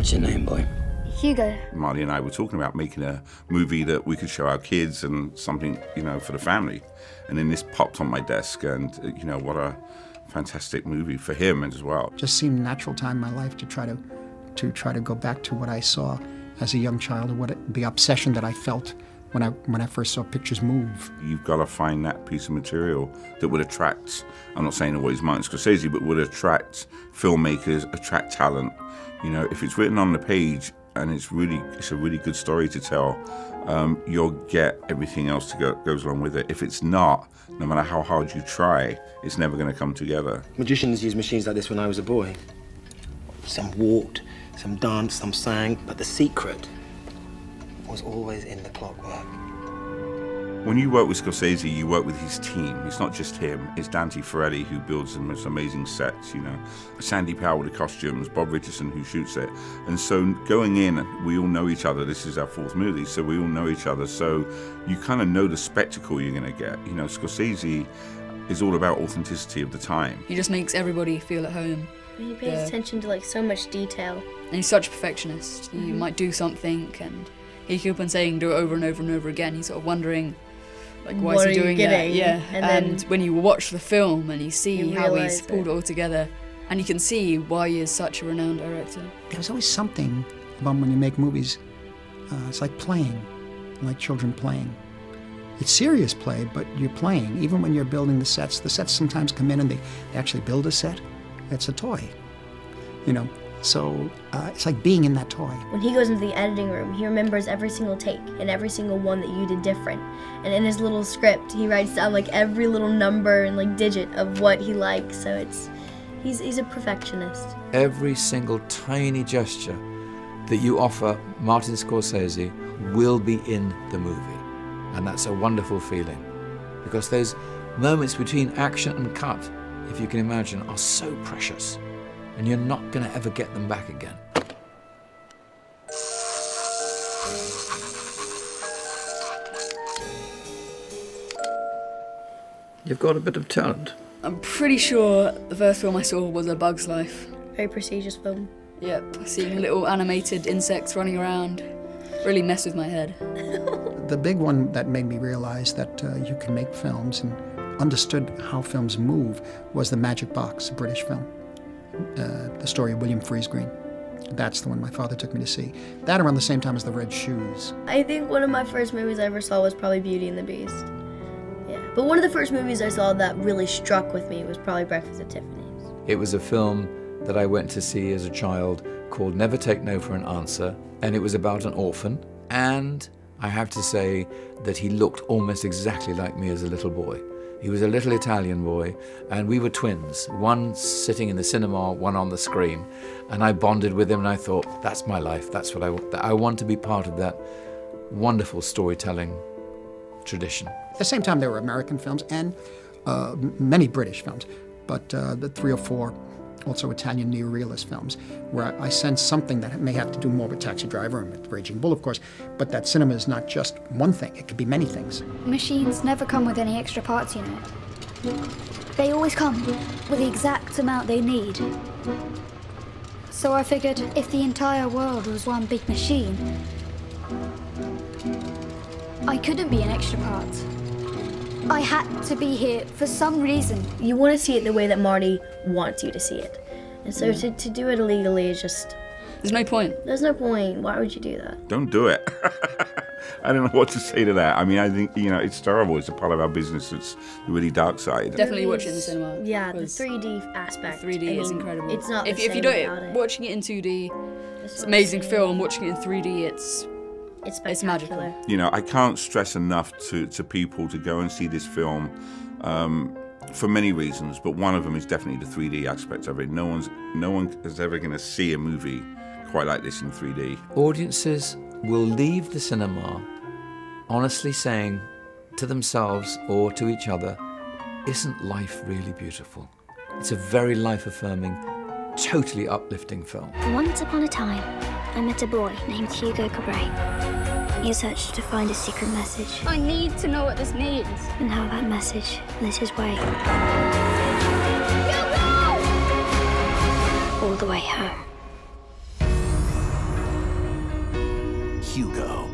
What's your name, boy? Hugo. Marty and I were talking about making a movie that we could show our kids and something, you know, for the family. And then this popped on my desk, and, you know, what a fantastic movie for him as well. Just seemed a natural time in my life to try to go back to what I saw as a young child, and the obsession that I felt when I first saw pictures move. You've got to find that piece of material that would attract, I'm not saying always Martin Scorsese, but would attract filmmakers, attract talent. You know, if it's written on the page and it's a really good story to tell, you'll get everything else that goes along with it. If it's not, no matter how hard you try, it's never going to come together. Magicians used machines like this when I was a boy. Some walked, some danced, some sang, but the secret was always in the clockwork. When you work with Scorsese, you work with his team. It's not just him. It's Dante Ferretti who builds the most amazing sets, you know. Sandy Powell with the costumes, Bob Richardson who shoots it. And so going in, we all know each other. This is our fourth movie, so we all know each other. So you kind of know the spectacle you're going to get. You know, Scorsese is all about authenticity of the time. He just makes everybody feel at home. He pays attention to like so much detail. And he's such a perfectionist. You might do something and he keep on saying do it over and over and over again. He's sort of wondering, like, why is he doing that? Yeah. And when you watch the film and you see how he's pulled it all together, and you can see why he is such a renowned director. There's always something about when you make movies. It's like playing, like children playing. It's serious play, but you're playing. Even when you're building the sets sometimes come in and they actually build a set. It's a toy, you know. So it's like being in that toy. When he goes into the editing room, he remembers every single take and every single one that you did different. And in his little script, he writes down like every little number and like digit of what he likes. So he's a perfectionist. Every single tiny gesture that you offer Martin Scorsese will be in the movie. And that's a wonderful feeling. Because those moments between action and cut, if you can imagine, are so precious. And you're not going to ever get them back again. You've got a bit of talent. I'm pretty sure the first film I saw was A Bug's Life. Very prestigious film. Yep, seeing little animated insects running around really messed with my head. The big one that made me realize that you can make films and understood how films move was The Magic Box, a British film. The story of William Friese-Greene. That's the one my father took me to see. That around the same time as The Red Shoes. I think one of my first movies I ever saw was probably Beauty and the Beast. Yeah, but one of the first movies I saw that really struck with me was probably Breakfast at Tiffany's. It was a film that I went to see as a child called Never Take No for an Answer, and it was about an orphan, and I have to say that he looked almost exactly like me as a little boy. He was a little Italian boy, and we were twins, one sitting in the cinema, one on the screen, and I bonded with him, and I thought, that's my life, that's what I want. I want to be part of that wonderful storytelling tradition. At the same time, there were American films and many British films, but the 3 or 4 also Italian neorealist films, where I sense something that may have to do more with Taxi Driver and with Raging Bull, of course, but that cinema is not just one thing, it could be many things. Machines never come with any extra parts, you know. They always come with the exact amount they need. So I figured if the entire world was one big machine, I couldn't be an extra part. I had to be here for some reason. You want to see it the way that Marty wants you to see it. And so to do it illegally is just... There's no point. There's no point. Why would you do that? Don't do it. I don't know what to say to that. I mean, I think, you know, it's terrible. It's a part of our business. It's the really dark side. Definitely watch it in the cinema. Yeah, the 3D aspect. 3D is incredible. It's not if you do it, watching it in 2D, it's an amazing film. Watching it in 3D, it's magical. You know, I can't stress enough to people to go and see this film for many reasons, but one of them is definitely the 3D aspect of it. No one is ever going to see a movie quite like this in 3D. Audiences will leave the cinema honestly saying to themselves or to each other, isn't life really beautiful? It's a very life-affirming, totally uplifting film. Once upon a time, I met a boy named Hugo Cabret. He searched to find a secret message. I need to know what this means. And how that message lit his way. Hugo! All the way home. Hugo.